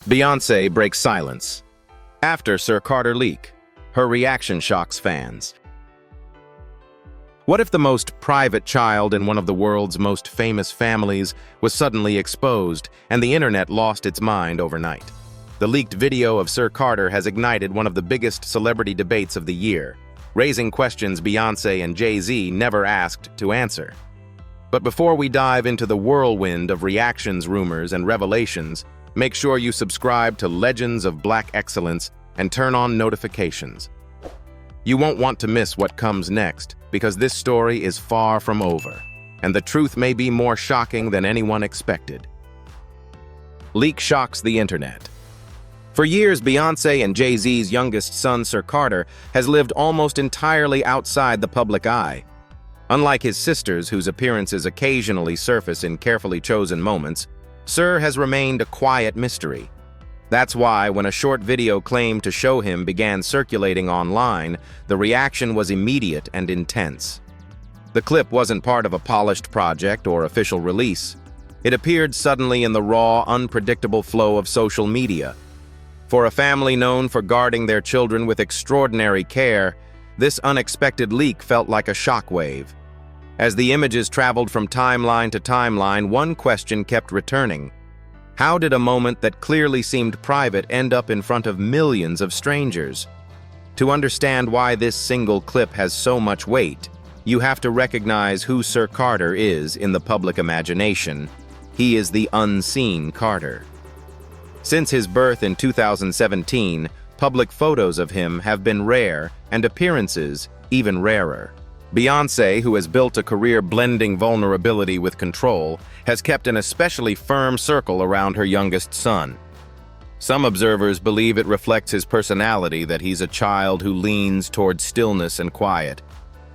Beyoncé breaks silence. After Sir Carter leak, her reaction shocks fans. What if the most private child in one of the world's most famous families was suddenly exposed and the internet lost its mind overnight? The leaked video of Sir Carter has ignited one of the biggest celebrity debates of the year, raising questions Beyoncé and Jay-Z never asked to answer. But before we dive into the whirlwind of reactions, rumors, and revelations, make sure you subscribe to Legends of Black Excellence and turn on notifications. You won't want to miss what comes next, because this story is far from over, and the truth may be more shocking than anyone expected. Leak shocks the internet. For years, Beyoncé and Jay-Z's youngest son, Sir Carter, has lived almost entirely outside the public eye. Unlike his sisters, whose appearances occasionally surface in carefully chosen moments, Sir has remained a quiet mystery. That's why, when a short video claimed to show him began circulating online, the reaction was immediate and intense. The clip wasn't part of a polished project or official release. It appeared suddenly in the raw, unpredictable flow of social media. For a family known for guarding their children with extraordinary care, this unexpected leak felt like a shockwave. As the images traveled from timeline to timeline, one question kept returning. How did a moment that clearly seemed private end up in front of millions of strangers? To understand why this single clip has so much weight, you have to recognize who Sir Carter is in the public imagination. He is the unseen Carter. Since his birth in 2017, public photos of him have been rare and appearances even rarer. Beyoncé, who has built a career blending vulnerability with control, has kept an especially firm circle around her youngest son. Some observers believe it reflects his personality that he's a child who leans toward stillness and quiet.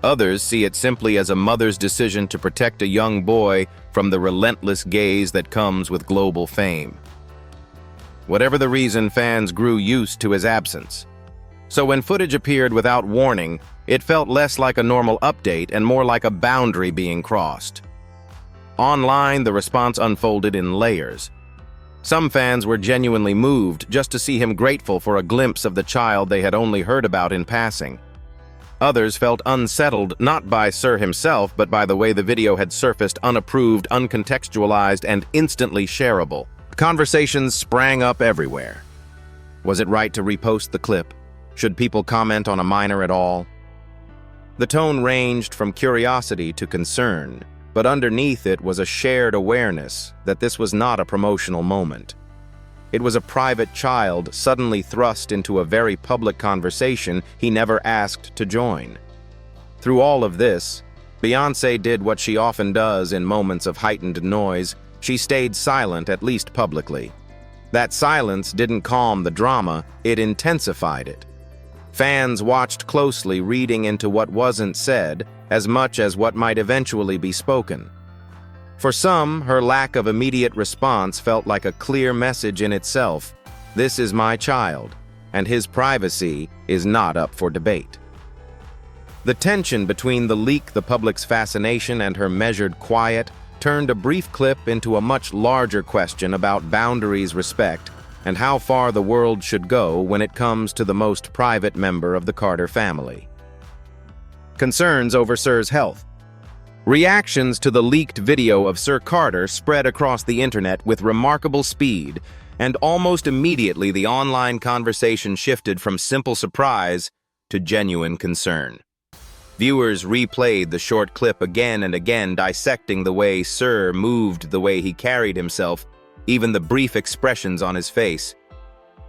Others see it simply as a mother's decision to protect a young boy from the relentless gaze that comes with global fame. Whatever the reason, fans grew used to his absence. So when footage appeared without warning, it felt less like a normal update and more like a boundary being crossed. Online, the response unfolded in layers. Some fans were genuinely moved just to see him grateful for a glimpse of the child they had only heard about in passing. Others felt unsettled not by Sir himself, but by the way the video had surfaced unapproved, uncontextualized, and instantly shareable. Conversations sprang up everywhere. Was it right to repost the clip? Should people comment on a minor at all? The tone ranged from curiosity to concern, but underneath it was a shared awareness that this was not a promotional moment. It was a private child suddenly thrust into a very public conversation he never asked to join. Through all of this, Beyoncé did what she often does in moments of heightened noise. She stayed silent, at least publicly. That silence didn't calm the drama, it intensified it. Fans watched closely, reading into what wasn't said as much as what might eventually be spoken. For some, her lack of immediate response felt like a clear message in itself. This is my child, and his privacy is not up for debate. The tension between the leak, the public's fascination, and her measured quiet turned a brief clip into a much larger question about boundaries, respect, and how far the world should go when it comes to the most private member of the Carter family. Concerns over Sir's health. Reactions to the leaked video of Sir Carter spread across the internet with remarkable speed, and almost immediately the online conversation shifted from simple surprise to genuine concern. Viewers replayed the short clip again and again, dissecting the way Sir moved, the way he carried himself, even the brief expressions on his face.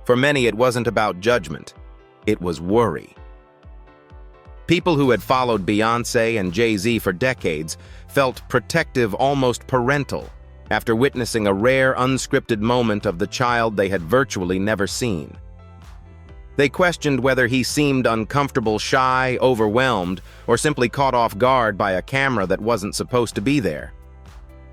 For many, it wasn't about judgment. It was worry. People who had followed Beyoncé and Jay-Z for decades felt protective, almost parental, after witnessing a rare, unscripted moment of the child they had virtually never seen. They questioned whether he seemed uncomfortable, shy, overwhelmed, or simply caught off guard by a camera that wasn't supposed to be there.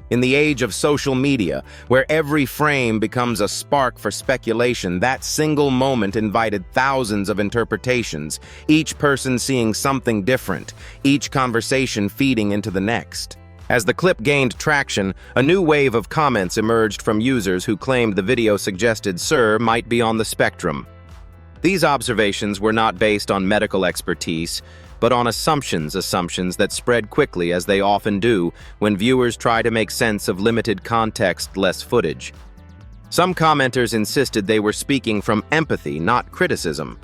In the age of social media, where every frame becomes a spark for speculation, that single moment invited thousands of interpretations, each person seeing something different, each conversation feeding into the next. As the clip gained traction, a new wave of comments emerged from users who claimed the video suggested Sir might be on the spectrum. These observations were not based on medical expertise, but on assumptions that spread quickly, as they often do when viewers try to make sense of limited context-less footage. Some commenters insisted they were speaking from empathy, not criticism.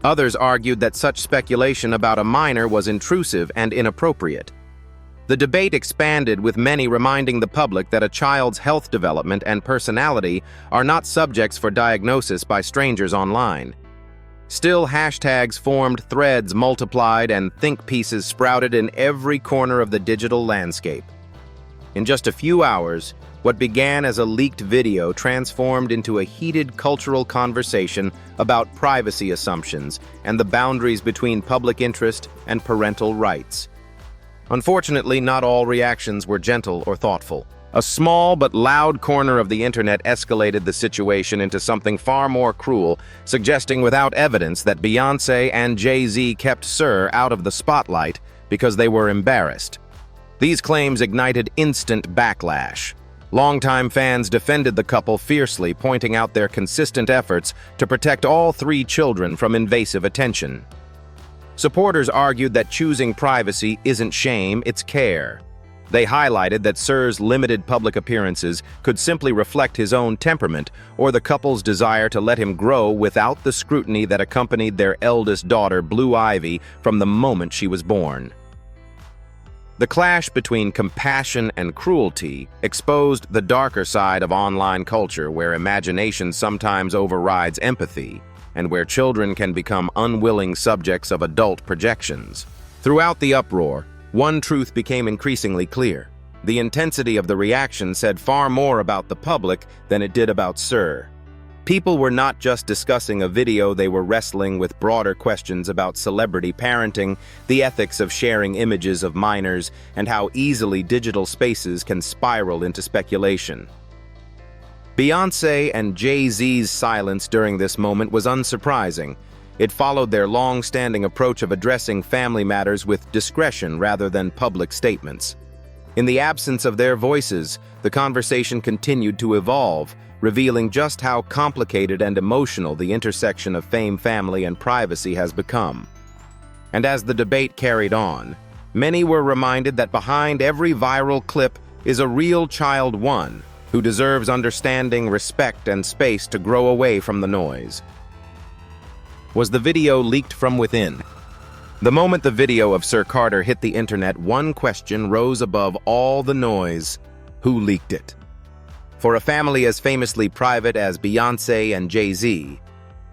Others argued that such speculation about a minor was intrusive and inappropriate. The debate expanded, with many reminding the public that a child's health development and personality are not subjects for diagnosis by strangers online. Still, hashtags formed, threads multiplied, and think pieces sprouted in every corner of the digital landscape. In just a few hours, what began as a leaked video transformed into a heated cultural conversation about privacy assumptions and the boundaries between public interest and parental rights. Unfortunately, not all reactions were gentle or thoughtful. A small but loud corner of the internet escalated the situation into something far more cruel, suggesting without evidence that Beyoncé and Jay-Z kept Sir out of the spotlight because they were embarrassed. These claims ignited instant backlash. Longtime fans defended the couple fiercely, pointing out their consistent efforts to protect all three children from invasive attention. Supporters argued that choosing privacy isn't shame, it's care. They highlighted that Sir's limited public appearances could simply reflect his own temperament or the couple's desire to let him grow without the scrutiny that accompanied their eldest daughter, Blue Ivy, from the moment she was born. The clash between compassion and cruelty exposed the darker side of online culture, where imagination sometimes overrides empathy, and where children can become unwilling subjects of adult projections. Throughout the uproar, one truth became increasingly clear. The intensity of the reaction said far more about the public than it did about Sir. People were not just discussing a video, they were wrestling with broader questions about celebrity parenting, the ethics of sharing images of minors, and how easily digital spaces can spiral into speculation. Beyoncé and Jay-Z's silence during this moment was unsurprising. It followed their long-standing approach of addressing family matters with discretion rather than public statements. In the absence of their voices, the conversation continued to evolve, revealing just how complicated and emotional the intersection of fame, family, and privacy has become. And as the debate carried on, many were reminded that behind every viral clip is a real child, one who deserves understanding, respect, and space to grow away from the noise. Was the video leaked from within? The moment the video of Sir Carter hit the internet, one question rose above all the noise: who leaked it? For a family as famously private as Beyoncé and Jay-Z,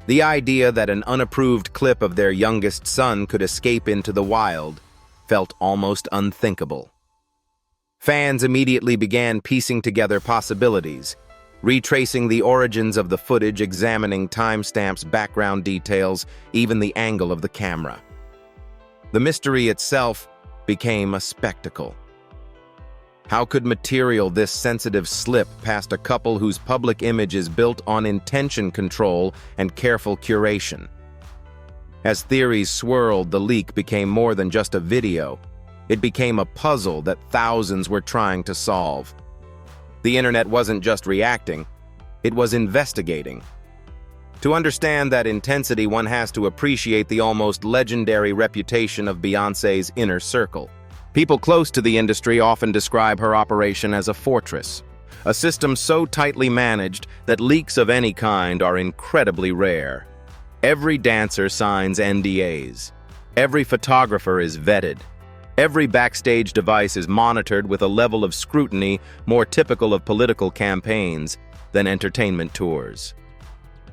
the idea that an unapproved clip of their youngest son could escape into the wild felt almost unthinkable. Fans immediately began piecing together possibilities, retracing the origins of the footage, examining timestamps, background details, even the angle of the camera. The mystery itself became a spectacle. How could material this sensitive slip past a couple whose public image is built on intention control and careful curation? As theories swirled, the leak became more than just a video. It became a puzzle that thousands were trying to solve. The internet wasn't just reacting, it was investigating. To understand that intensity, one has to appreciate the almost legendary reputation of Beyoncé's inner circle. People close to the industry often describe her operation as a fortress, a system so tightly managed that leaks of any kind are incredibly rare. Every dancer signs NDAs. Every photographer is vetted. Every backstage device is monitored with a level of scrutiny more typical of political campaigns than entertainment tours.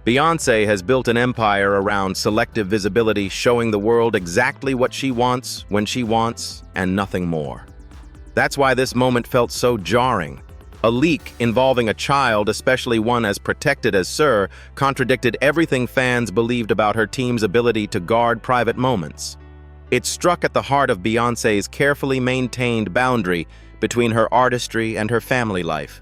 Beyoncé has built an empire around selective visibility, showing the world exactly what she wants, when she wants, and nothing more. That's why this moment felt so jarring. A leak involving a child, especially one as protected as Sir, contradicted everything fans believed about her team's ability to guard private moments. It struck at the heart of Beyoncé's carefully maintained boundary between her artistry and her family life.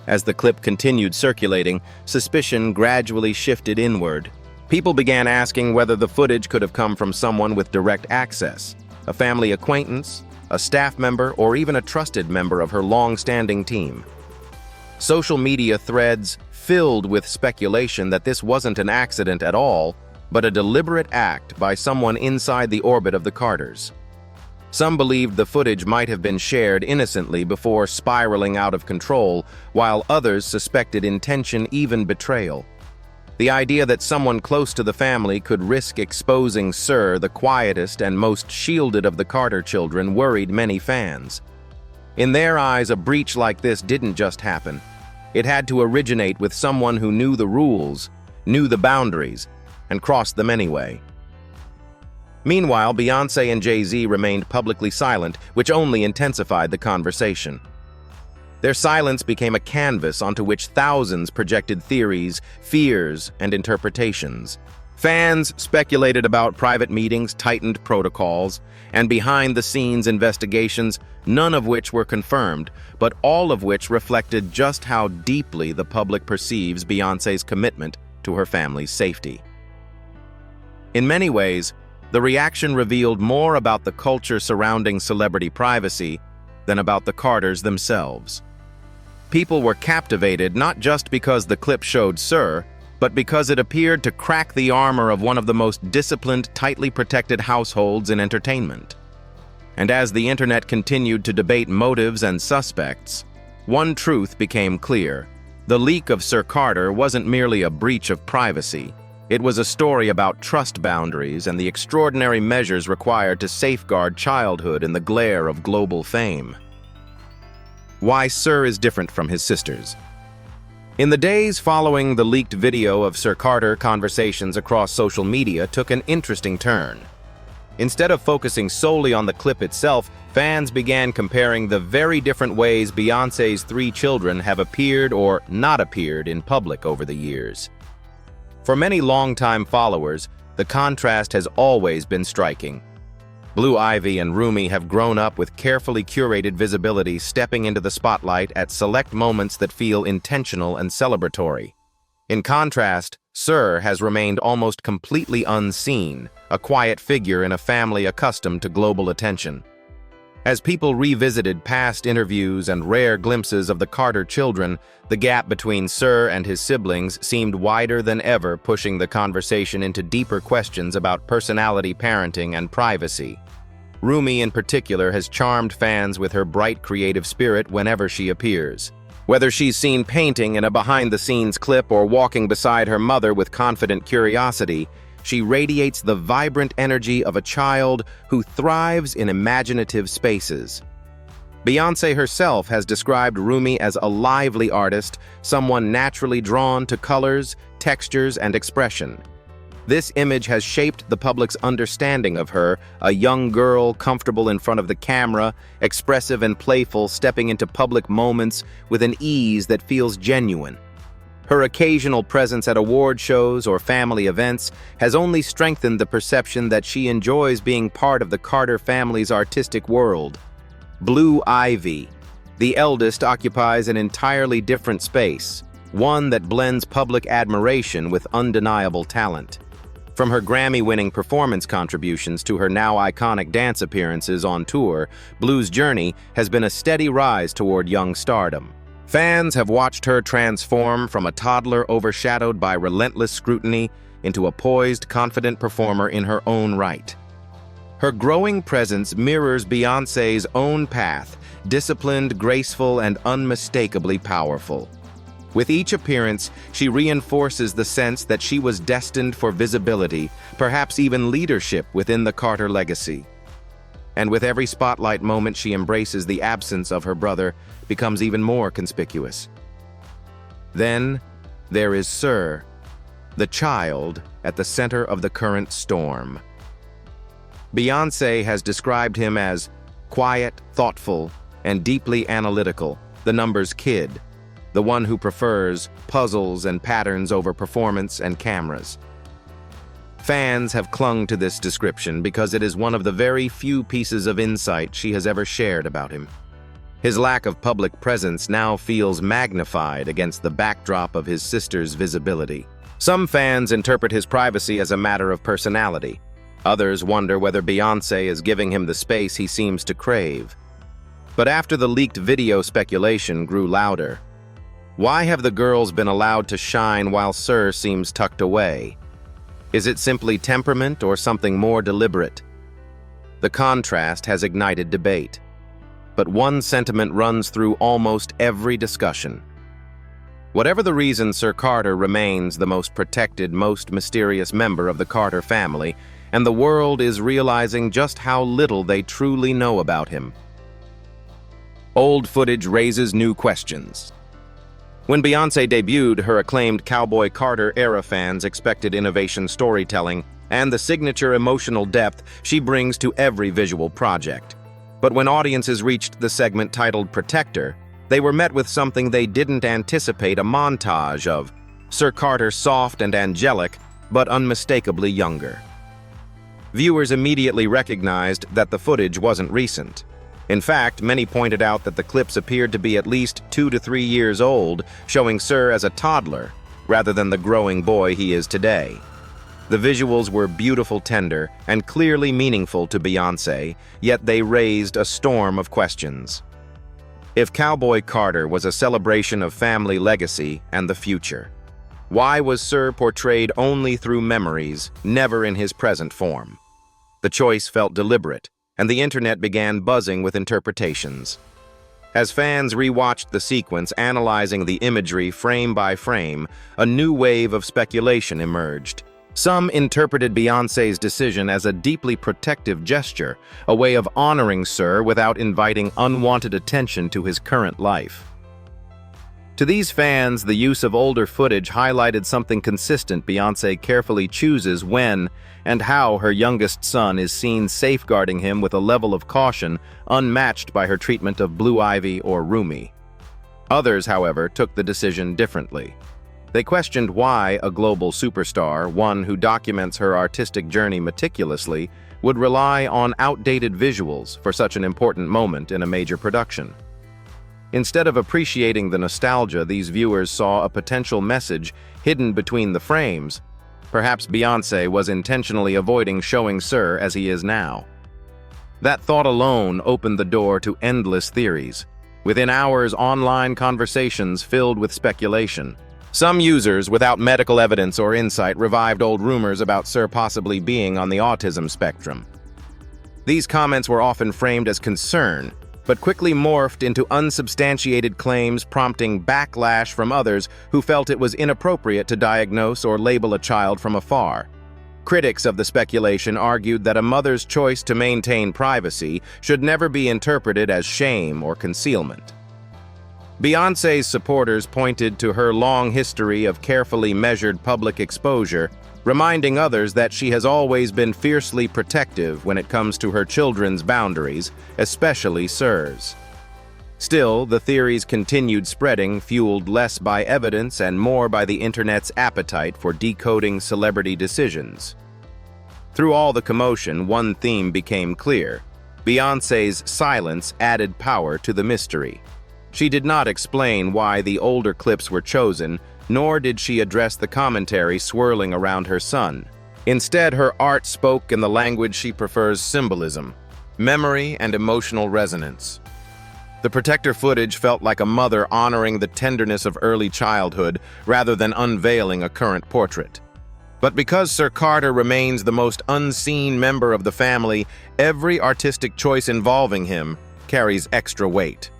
As the clip continued circulating, suspicion gradually shifted inward. People began asking whether the footage could have come from someone with direct access, a family acquaintance, a staff member, or even a trusted member of her long-standing team. Social media threads filled with speculation that this wasn't an accident at all, but a deliberate act by someone inside the orbit of the Carters. Some believed the footage might have been shared innocently before spiraling out of control, while others suspected intention, even betrayal. The idea that someone close to the family could risk exposing Sir, the quietest and most shielded of the Carter children, worried many fans. In their eyes, a breach like this didn't just happen. It had to originate with someone who knew the rules, knew the boundaries, and crossed them anyway. Meanwhile, Beyoncé and Jay-Z remained publicly silent, which only intensified the conversation. Their silence became a canvas onto which thousands projected theories, fears, and interpretations. Fans speculated about private meetings, tightened protocols, and behind-the-scenes investigations, none of which were confirmed, but all of which reflected just how deeply the public perceives Beyoncé's commitment to her family's safety. In many ways, the reaction revealed more about the culture surrounding celebrity privacy than about the Carters themselves. People were captivated not just because the clip showed Sir, but because it appeared to crack the armor of one of the most disciplined, tightly protected households in entertainment. And as the internet continued to debate motives and suspects, one truth became clear. The leak of Sir Carter wasn't merely a breach of privacy. It was a story about trust boundaries and the extraordinary measures required to safeguard childhood in the glare of global fame. Why Sir is different from his sisters. In the days following the leaked video of Sir Carter, conversations across social media took an interesting turn. Instead of focusing solely on the clip itself, fans began comparing the very different ways Beyoncé's 3 children have appeared or not appeared in public over the years. For many longtime followers, the contrast has always been striking. Blue Ivy and Rumi have grown up with carefully curated visibility, stepping into the spotlight at select moments that feel intentional and celebratory. In contrast, Sir has remained almost completely unseen, a quiet figure in a family accustomed to global attention. As people revisited past interviews and rare glimpses of the Carter children, the gap between Sir and his siblings seemed wider than ever, pushing the conversation into deeper questions about personality, parenting, and privacy. Rumi, in particular, has charmed fans with her bright creative spirit whenever she appears. Whether she's seen painting in a behind-the-scenes clip or walking beside her mother with confident curiosity, she radiates the vibrant energy of a child who thrives in imaginative spaces. Beyoncé herself has described Rumi as a lively artist, someone naturally drawn to colors, textures, and expression. This image has shaped the public's understanding of her, a young girl comfortable in front of the camera, expressive and playful, stepping into public moments with an ease that feels genuine. Her occasional presence at award shows or family events has only strengthened the perception that she enjoys being part of the Carter family's artistic world. Blue Ivy, the eldest, occupies an entirely different space, one that blends public admiration with undeniable talent. From her Grammy-winning performance contributions to her now iconic dance appearances on tour, Blue's journey has been a steady rise toward young stardom. Fans have watched her transform from a toddler overshadowed by relentless scrutiny into a poised, confident performer in her own right. Her growing presence mirrors Beyoncé's own path, disciplined, graceful, and unmistakably powerful. With each appearance, she reinforces the sense that she was destined for visibility, perhaps even leadership within the Carter legacy. And with every spotlight moment she embraces, the absence of her brother becomes even more conspicuous. Then, there is Sir, the child at the center of the current storm. Beyoncé has described him as quiet, thoughtful, and deeply analytical, the numbers kid, the one who prefers puzzles and patterns over performance and cameras. Fans have clung to this description because it is one of the very few pieces of insight she has ever shared about him. His lack of public presence now feels magnified against the backdrop of his sister's visibility. Some fans interpret his privacy as a matter of personality. Others wonder whether Beyoncé is giving him the space he seems to crave. But after the leaked video, speculation grew louder. Why have the girls been allowed to shine while Sir seems tucked away? Is it simply temperament or something more deliberate? The contrast has ignited debate. But one sentiment runs through almost every discussion. Whatever the reason, Sir Carter remains the most protected, most mysterious member of the Carter family, and the world is realizing just how little they truly know about him. Old footage raises new questions. When Beyoncé debuted, her acclaimed Cowboy Carter-era fans expected innovation storytelling and the signature emotional depth she brings to every visual project. But when audiences reached the segment titled Protector, they were met with something they didn't anticipate: a montage of Sir Carter soft and angelic, but unmistakably younger. Viewers immediately recognized that the footage wasn't recent. In fact, many pointed out that the clips appeared to be at least 2 to 3 years old, showing Sir as a toddler, rather than the growing boy he is today. The visuals were beautiful, tender, and clearly meaningful to Beyoncé, yet they raised a storm of questions. If Cowboy Carter was a celebration of family legacy and the future, why was Sir portrayed only through memories, never in his present form? The choice felt deliberate, and the internet began buzzing with interpretations. As fans rewatched the sequence, analyzing the imagery frame by frame, a new wave of speculation emerged. Some interpreted Beyoncé's decision as a deeply protective gesture, a way of honoring Sir without inviting unwanted attention to his current life. To these fans, the use of older footage highlighted something consistent: Beyoncé carefully chooses when and how her youngest son is seen, safeguarding him with a level of caution unmatched by her treatment of Blue Ivy or Rumi. Others, however, took the decision differently. They questioned why a global superstar, one who documents her artistic journey meticulously, would rely on outdated visuals for such an important moment in a major production. Instead of appreciating the nostalgia, these viewers saw a potential message hidden between the frames. Perhaps Beyoncé was intentionally avoiding showing Sir as he is now. That thought alone opened the door to endless theories. Within hours, online conversations filled with speculation. Some users, without medical evidence or insight, revived old rumors about Sir possibly being on the autism spectrum. These comments were often framed as concern, but quickly morphed into unsubstantiated claims, prompting backlash from others who felt it was inappropriate to diagnose or label a child from afar. Critics of the speculation argued that a mother's choice to maintain privacy should never be interpreted as shame or concealment. Beyoncé's supporters pointed to her long history of carefully measured public exposure, reminding others that she has always been fiercely protective when it comes to her children's boundaries, especially Sir's. Still, the theories continued spreading, fueled less by evidence and more by the internet's appetite for decoding celebrity decisions. Through all the commotion, one theme became clear: Beyoncé's silence added power to the mystery. She did not explain why the older clips were chosen, nor did she address the commentary swirling around her son. Instead, her art spoke in the language she prefers: symbolism, memory, and emotional resonance. The Protector footage felt like a mother honoring the tenderness of early childhood rather than unveiling a current portrait. But because Sir Carter remains the most unseen member of the family, every artistic choice involving him carries extra weight.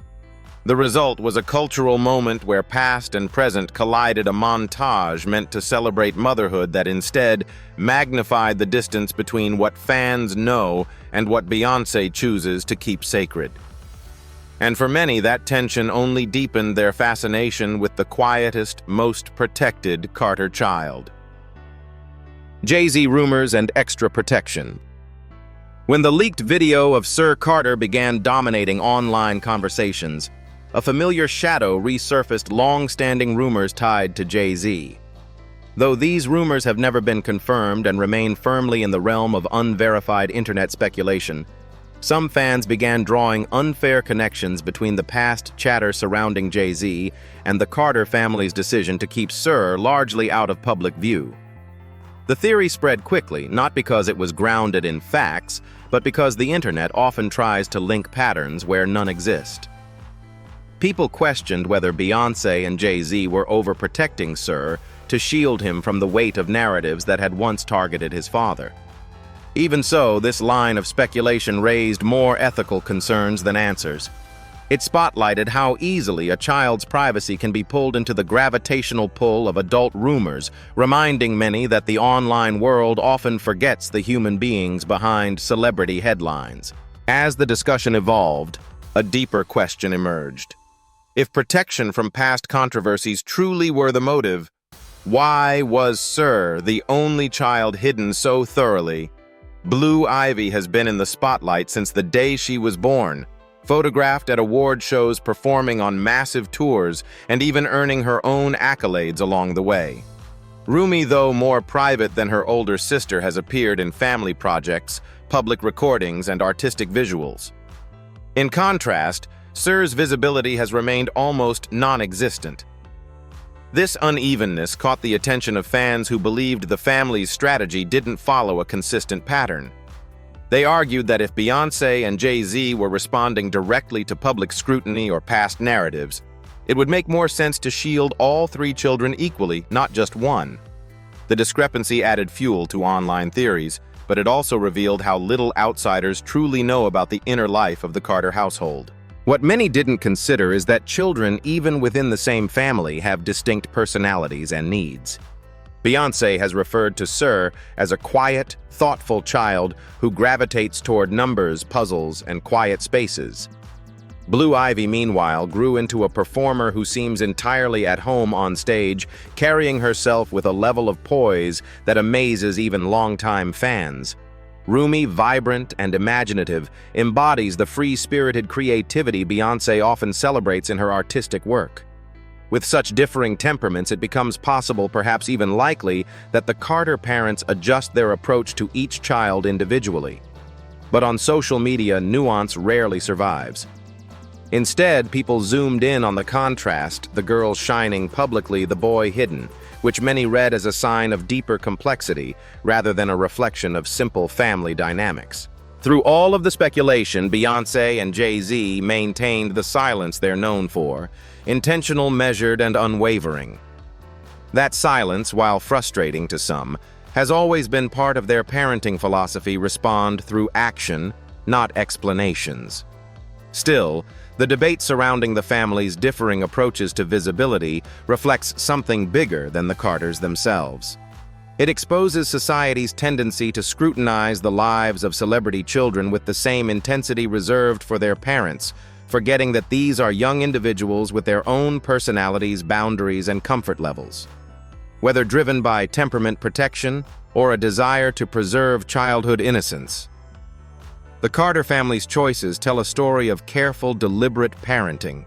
The result was a cultural moment where past and present collided, a montage meant to celebrate motherhood that instead magnified the distance between what fans know and what Beyoncé chooses to keep sacred. And for many, that tension only deepened their fascination with the quietest, most protected Carter child. Jay-Z rumors and extra protection. When the leaked video of Sir Carter began dominating online conversations, a familiar shadow resurfaced: long-standing rumors tied to Jay-Z. Though these rumors have never been confirmed and remain firmly in the realm of unverified internet speculation, some fans began drawing unfair connections between the past chatter surrounding Jay-Z and the Carter family's decision to keep Sir largely out of public view. The theory spread quickly, not because it was grounded in facts, but because the internet often tries to link patterns where none exist. People questioned whether Beyoncé and Jay-Z were overprotecting Sir to shield him from the weight of narratives that had once targeted his father. Even so, this line of speculation raised more ethical concerns than answers. It spotlighted how easily a child's privacy can be pulled into the gravitational pull of adult rumors, reminding many that the online world often forgets the human beings behind celebrity headlines. As the discussion evolved, a deeper question emerged. If protection from past controversies truly were the motive, why was Sir the only child hidden so thoroughly? Blue Ivy has been in the spotlight since the day she was born, photographed at award shows, performing on massive tours, and even earning her own accolades along the way. Rumi, though more private than her older sister, has appeared in family projects, public recordings, and artistic visuals. In contrast, Sir's visibility has remained almost non-existent. This unevenness caught the attention of fans who believed the family's strategy didn't follow a consistent pattern. They argued that if Beyoncé and Jay-Z were responding directly to public scrutiny or past narratives, it would make more sense to shield all three children equally, not just one. The discrepancy added fuel to online theories, but it also revealed how little outsiders truly know about the inner life of the Carter household. What many didn't consider is that children, even within the same family, have distinct personalities and needs. Beyoncé has referred to Sir as a quiet, thoughtful child who gravitates toward numbers, puzzles, and quiet spaces. Blue Ivy, meanwhile, grew into a performer who seems entirely at home on stage, carrying herself with a level of poise that amazes even longtime fans. Rumi, vibrant and imaginative, embodies the free-spirited creativity Beyoncé often celebrates in her artistic work. With such differing temperaments, it becomes possible, perhaps even likely, that the Carter parents adjust their approach to each child individually. But on social media, nuance rarely survives. Instead, people zoomed in on the contrast, the girl shining publicly, the boy hidden, which many read as a sign of deeper complexity rather than a reflection of simple family dynamics. Through all of the speculation, Beyoncé and Jay-Z maintained the silence they're known for, intentional, measured, and unwavering. That silence, while frustrating to some, has always been part of their parenting philosophy: respond through action, not explanations. Still, the debate surrounding the family's differing approaches to visibility reflects something bigger than the Carters themselves. It exposes society's tendency to scrutinize the lives of celebrity children with the same intensity reserved for their parents, forgetting that these are young individuals with their own personalities, boundaries, and comfort levels. Whether driven by temperament protection or a desire to preserve childhood innocence, the Carter family's choices tell a story of careful, deliberate parenting.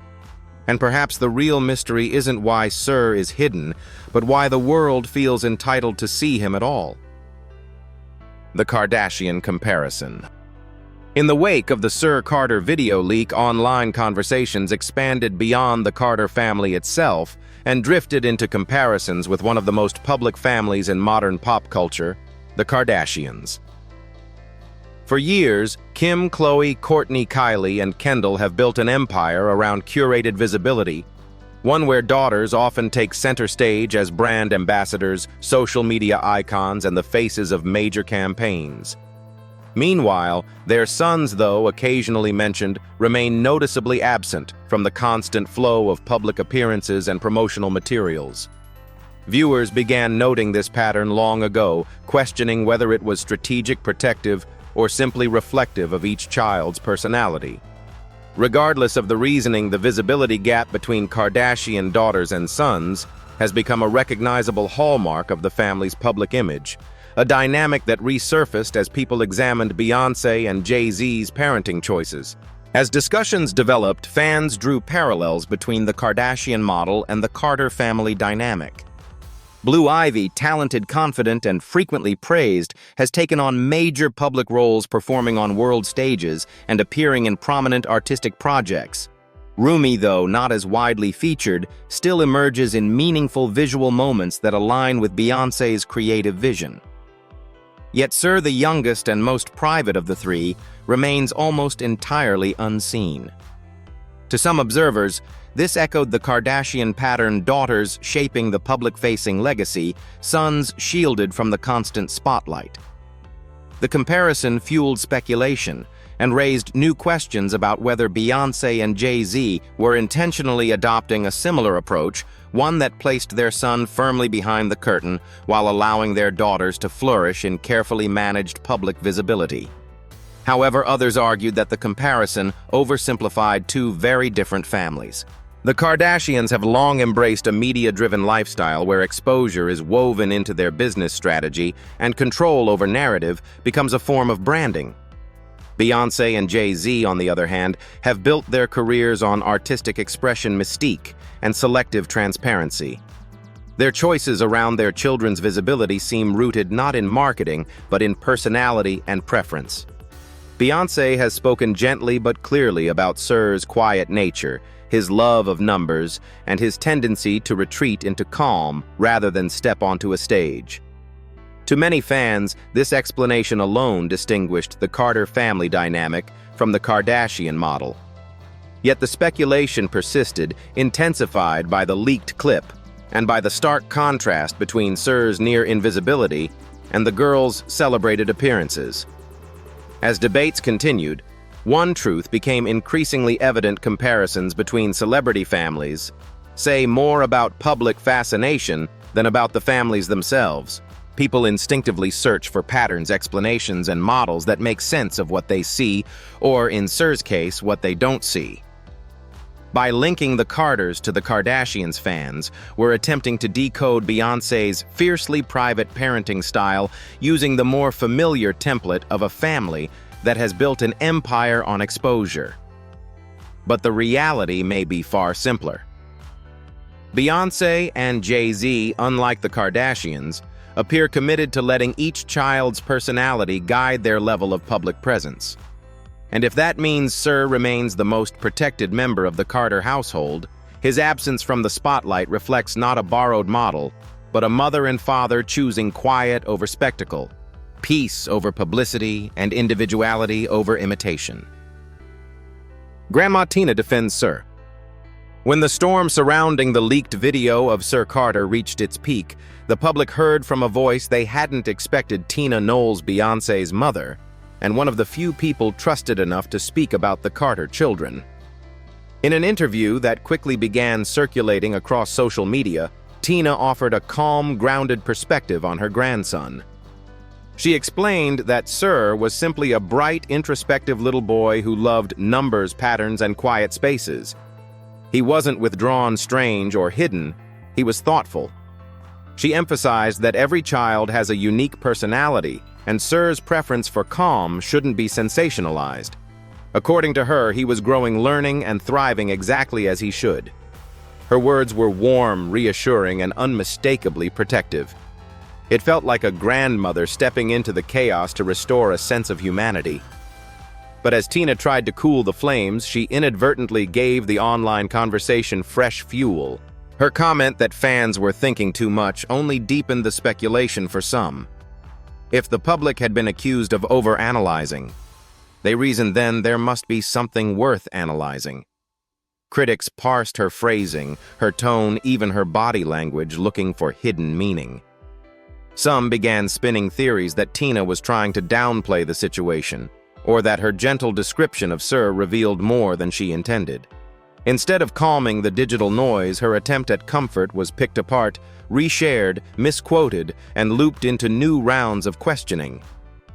And perhaps the real mystery isn't why Sir is hidden, but why the world feels entitled to see him at all. The Kardashian comparison. In the wake of the Sir Carter video leak, online conversations expanded beyond the Carter family itself and drifted into comparisons with one of the most public families in modern pop culture, the Kardashians. For years, Kim, Khloe, Kourtney, Kylie, and Kendall have built an empire around curated visibility, one where daughters often take center stage as brand ambassadors, social media icons, and the faces of major campaigns. Meanwhile, their sons, though occasionally mentioned, remain noticeably absent from the constant flow of public appearances and promotional materials. Viewers began noting this pattern long ago, questioning whether it was strategic, protective, or simply reflective of each child's personality. Regardless of the reasoning, the visibility gap between Kardashian daughters and sons has become a recognizable hallmark of the family's public image, a dynamic that resurfaced as people examined Beyoncé and Jay-Z's parenting choices. As discussions developed, fans drew parallels between the Kardashian model and the Carter family dynamic. Blue Ivy, talented, confident, and frequently praised, has taken on major public roles, performing on world stages and appearing in prominent artistic projects. Rumi, though not as widely featured, still emerges in meaningful visual moments that align with Beyoncé's creative vision. Yet Sir, the youngest and most private of the three, remains almost entirely unseen. To some observers, this echoed the Kardashian pattern: daughters shaping the public-facing legacy, sons shielded from the constant spotlight. The comparison fueled speculation and raised new questions about whether Beyoncé and Jay-Z were intentionally adopting a similar approach, one that placed their son firmly behind the curtain while allowing their daughters to flourish in carefully managed public visibility. However, others argued that the comparison oversimplified two very different families. The Kardashians have long embraced a media-driven lifestyle where exposure is woven into their business strategy and control over narrative becomes a form of branding. Beyoncé and Jay-Z, on the other hand, have built their careers on artistic expression mystique and selective transparency. Their choices around their children's visibility seem rooted not in marketing, but in personality and preference. Beyoncé has spoken gently but clearly about Sir's quiet nature, his love of numbers, and his tendency to retreat into calm rather than step onto a stage. To many fans, this explanation alone distinguished the Carter family dynamic from the Kardashian model. Yet the speculation persisted, intensified by the leaked clip and by the stark contrast between Sir's near invisibility and the girls' celebrated appearances. As debates continued, one truth became increasingly evident: comparisons between celebrity families say more about public fascination than about the families themselves. People instinctively search for patterns, explanations, and models that make sense of what they see, or in Sir's case, what they don't see. By linking the Carters to the Kardashians, fans were attempting to decode Beyoncé's fiercely private parenting style using the more familiar template of a family that has built an empire on exposure. But the reality may be far simpler. Beyoncé and Jay-Z, unlike the Kardashians, appear committed to letting each child's personality guide their level of public presence. And if that means Sir remains the most protected member of the Carter household, his absence from the spotlight reflects not a borrowed model, but a mother and father choosing quiet over spectacle, peace over publicity, and individuality over imitation. Grandma Tina defends Sir. When the storm surrounding the leaked video of Sir Carter reached its peak, the public heard from a voice they hadn't expected: Tina Knowles, Beyoncé's mother, and one of the few people trusted enough to speak about the Carter children. In an interview that quickly began circulating across social media, Tina offered a calm, grounded perspective on her grandson. She explained that Sir was simply a bright, introspective little boy who loved numbers, patterns, and quiet spaces. He wasn't withdrawn, strange, or hidden. He was thoughtful. She emphasized that every child has a unique personality, and Sir's preference for calm shouldn't be sensationalized. According to her, he was growing, learning, and thriving exactly as he should. Her words were warm, reassuring, and unmistakably protective. It felt like a grandmother stepping into the chaos to restore a sense of humanity. But as Tina tried to cool the flames, she inadvertently gave the online conversation fresh fuel. Her comment that fans were thinking too much only deepened the speculation for some. If the public had been accused of overanalyzing, they reasoned then there must be something worth analyzing. Critics parsed her phrasing, her tone, even her body language, looking for hidden meaning. Some began spinning theories that Tina was trying to downplay the situation, or that her gentle description of Sir revealed more than she intended. Instead of calming the digital noise, her attempt at comfort was picked apart, reshared, misquoted, and looped into new rounds of questioning.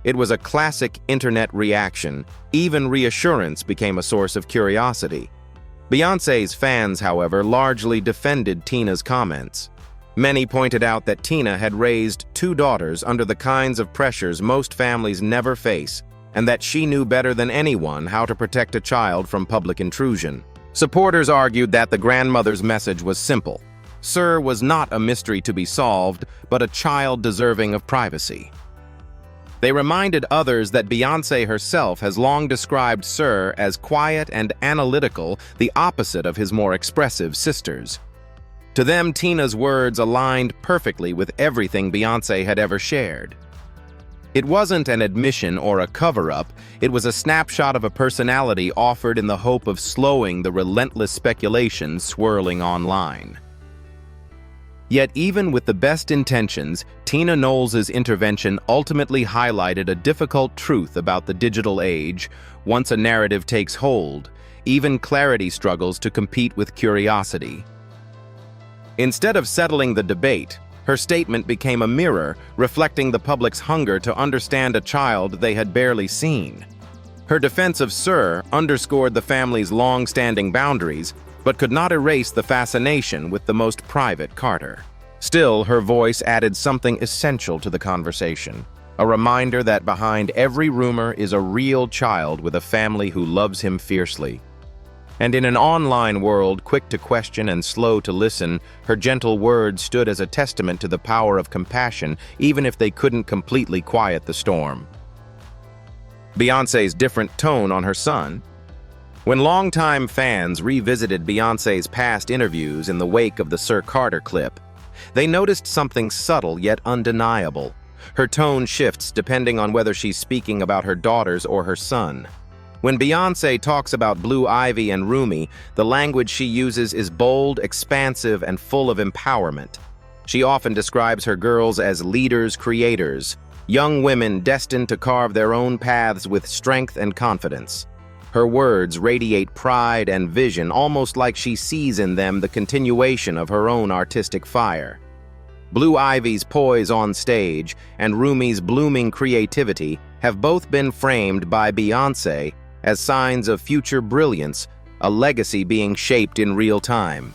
It was a classic internet reaction. Even reassurance became a source of curiosity. Beyoncé's fans, however, largely defended Tina's comments. Many pointed out that Tina had raised two daughters under the kinds of pressures most families never face, and that she knew better than anyone how to protect a child from public intrusion. Supporters argued that the grandmother's message was simple. Sir was not a mystery to be solved, but a child deserving of privacy. They reminded others that Beyoncé herself has long described Sir as quiet and analytical, the opposite of his more expressive sisters. To them, Tina's words aligned perfectly with everything Beyoncé had ever shared. It wasn't an admission or a cover-up, it was a snapshot of a personality offered in the hope of slowing the relentless speculation swirling online. Yet even with the best intentions, Tina Knowles' intervention ultimately highlighted a difficult truth about the digital age. Once a narrative takes hold, even clarity struggles to compete with curiosity. Instead of settling the debate, her statement became a mirror, reflecting the public's hunger to understand a child they had barely seen. Her defense of Sir underscored the family's long-standing boundaries, but could not erase the fascination with the most private Carter. Still, her voice added something essential to the conversation, a reminder that behind every rumor is a real child with a family who loves him fiercely. And in an online world quick to question and slow to listen, her gentle words stood as a testament to the power of compassion, even if they couldn't completely quiet the storm. Beyoncé's different tone on her son. When longtime fans revisited Beyoncé's past interviews in the wake of the Sir Carter clip, they noticed something subtle yet undeniable. Her tone shifts depending on whether she's speaking about her daughters or her son. When Beyoncé talks about Blue Ivy and Rumi, the language she uses is bold, expansive, and full of empowerment. She often describes her girls as leaders, creators, young women destined to carve their own paths with strength and confidence. Her words radiate pride and vision, almost like she sees in them the continuation of her own artistic fire. Blue Ivy's poise on stage and Rumi's blooming creativity have both been framed by Beyoncé as signs of future brilliance, a legacy being shaped in real time.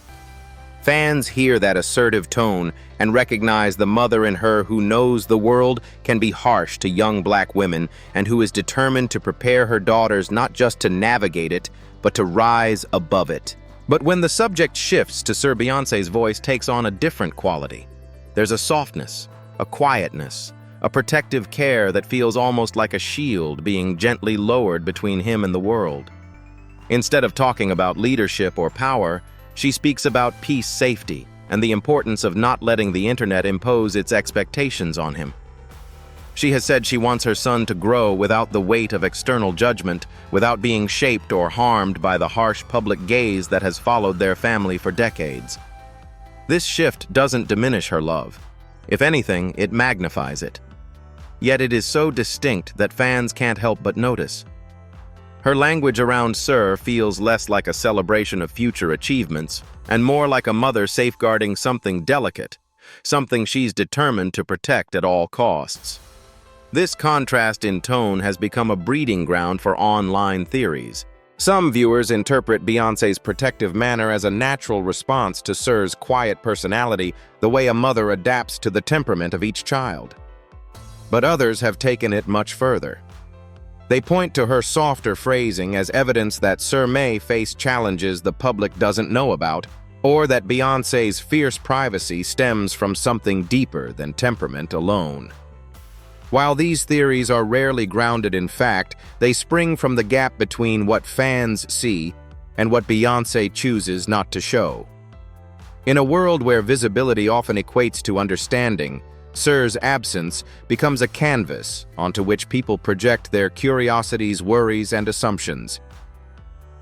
Fans hear that assertive tone and recognize the mother in her who knows the world can be harsh to young black women and who is determined to prepare her daughters not just to navigate it, but to rise above it. But when the subject shifts to Sir, Beyoncé's voice takes on a different quality. There's a softness, a quietness, a protective care that feels almost like a shield being gently lowered between him and the world. Instead of talking about leadership or power, she speaks about peace, safety, and the importance of not letting the internet impose its expectations on him. She has said she wants her son to grow without the weight of external judgment, without being shaped or harmed by the harsh public gaze that has followed their family for decades. This shift doesn't diminish her love. If anything, it magnifies it. Yet it is so distinct that fans can't help but notice. Her language around Sir feels less like a celebration of future achievements and more like a mother safeguarding something delicate, something she's determined to protect at all costs. This contrast in tone has become a breeding ground for online theories. Some viewers interpret Beyoncé's protective manner as a natural response to Sir's quiet personality, the way a mother adapts to the temperament of each child. But others have taken it much further. They point to her softer phrasing as evidence that Sir may face challenges the public doesn't know about, or that Beyoncé's fierce privacy stems from something deeper than temperament alone. While these theories are rarely grounded in fact, they spring from the gap between what fans see and what Beyoncé chooses not to show. In a world where visibility often equates to understanding, Sir's absence becomes a canvas onto which people project their curiosities, worries, and assumptions.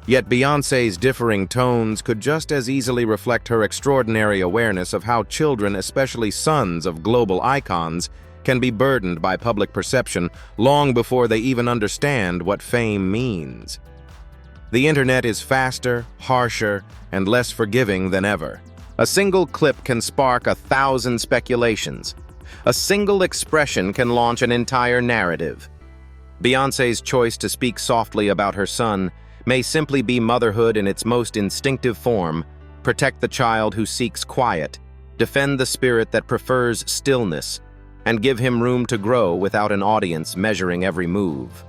Yet Beyoncé's differing tones could just as easily reflect her extraordinary awareness of how children, especially sons of global icons, can be burdened by public perception long before they even understand what fame means. The internet is faster, harsher, and less forgiving than ever. A single clip can spark 1,000 speculations. A single expression can launch an entire narrative. Beyoncé's choice to speak softly about her son may simply be motherhood in its most instinctive form: protect the child who seeks quiet, defend the spirit that prefers stillness, and give him room to grow without an audience measuring every move.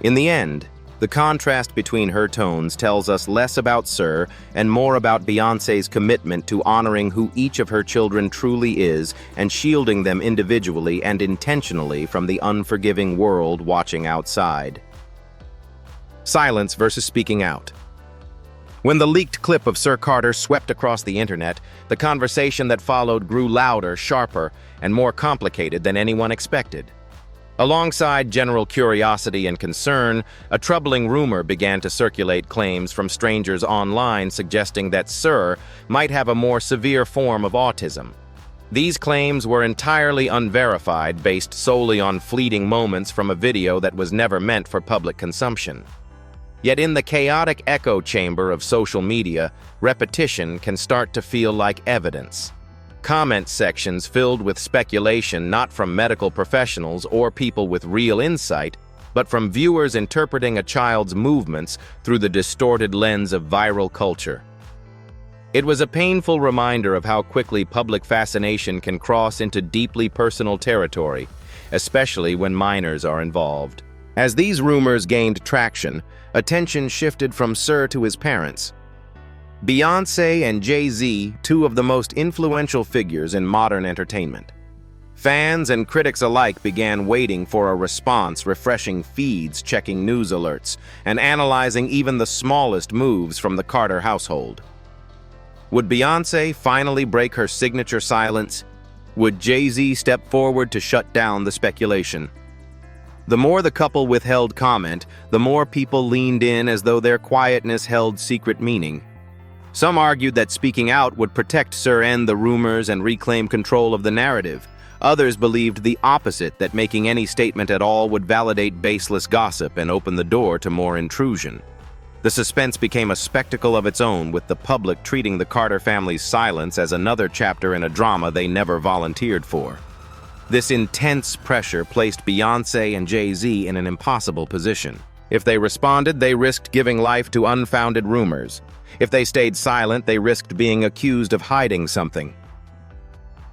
In the end, the contrast between her tones tells us less about Sir and more about Beyoncé's commitment to honoring who each of her children truly is and shielding them individually and intentionally from the unforgiving world watching outside. Silence versus speaking out. When the leaked clip of Sir Carter swept across the internet, the conversation that followed grew louder, sharper, and more complicated than anyone expected. Alongside general curiosity and concern, a troubling rumor began to circulate, claims from strangers online suggesting that Sir might have a more severe form of autism. These claims were entirely unverified, based solely on fleeting moments from a video that was never meant for public consumption. Yet in the chaotic echo chamber of social media, repetition can start to feel like evidence. Comment sections filled with speculation not from medical professionals or people with real insight, but from viewers interpreting a child's movements through the distorted lens of viral culture. It was a painful reminder of how quickly public fascination can cross into deeply personal territory, especially when minors are involved. As these rumors gained traction, attention shifted from Sir to his parents. Beyoncé and Jay-Z, two of the most influential figures in modern entertainment. Fans and critics alike began waiting for a response, refreshing feeds, checking news alerts, and analyzing even the smallest moves from the Carter household. Would Beyoncé finally break her signature silence? Would Jay-Z step forward to shut down the speculation? The more the couple withheld comment, the more people leaned in as though their quietness held secret meaning. Some argued that speaking out would protect Sir and the rumors and reclaim control of the narrative. Others believed the opposite, that making any statement at all would validate baseless gossip and open the door to more intrusion. The suspense became a spectacle of its own, with the public treating the Carter family's silence as another chapter in a drama they never volunteered for. This intense pressure placed Beyoncé and Jay-Z in an impossible position. If they responded, they risked giving life to unfounded rumors. If they stayed silent, they risked being accused of hiding something.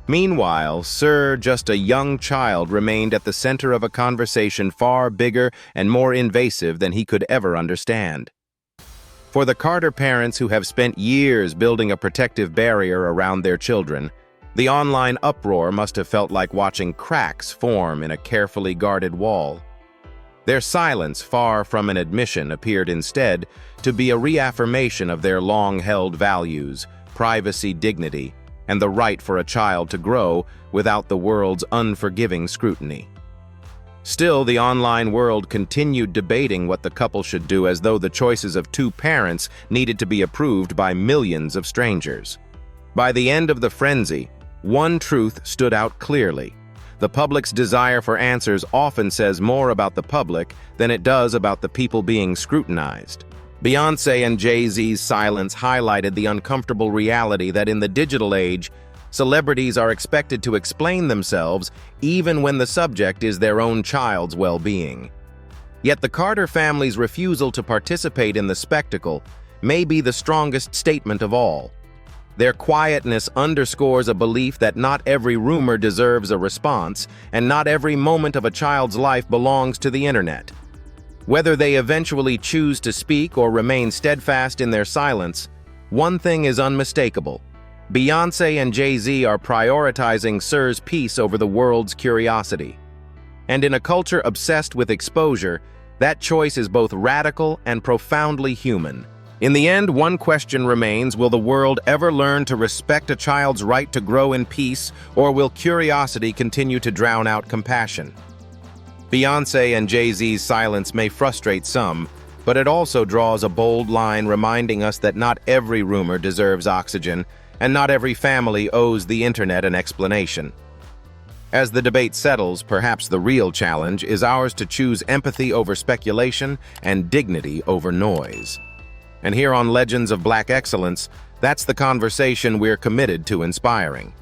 Meanwhile, Sir, just a young child, remained at the center of a conversation far bigger and more invasive than he could ever understand. For the Carter parents, who have spent years building a protective barrier around their children, the online uproar must have felt like watching cracks form in a carefully guarded wall. Their silence, far from an admission, appeared instead to be a reaffirmation of their long-held values, privacy, dignity, and the right for a child to grow without the world's unforgiving scrutiny. Still, the online world continued debating what the couple should do, as though the choices of two parents needed to be approved by millions of strangers. By the end of the frenzy, one truth stood out clearly. The public's desire for answers often says more about the public than it does about the people being scrutinized. Beyoncé and Jay-Z's silence highlighted the uncomfortable reality that in the digital age, celebrities are expected to explain themselves even when the subject is their own child's well-being. Yet the Carter family's refusal to participate in the spectacle may be the strongest statement of all. Their quietness underscores a belief that not every rumor deserves a response, and not every moment of a child's life belongs to the internet. Whether they eventually choose to speak or remain steadfast in their silence, one thing is unmistakable. Beyoncé and Jay-Z are prioritizing Sir's peace over the world's curiosity. And in a culture obsessed with exposure, that choice is both radical and profoundly human. In the end, one question remains: will the world ever learn to respect a child's right to grow in peace, or will curiosity continue to drown out compassion? Beyoncé and Jay-Z's silence may frustrate some, but it also draws a bold line reminding us that not every rumor deserves oxygen, and not every family owes the internet an explanation. As the debate settles, perhaps the real challenge is ours to choose empathy over speculation and dignity over noise. And here on Legends of Black Excellence, that's the conversation we're committed to inspiring.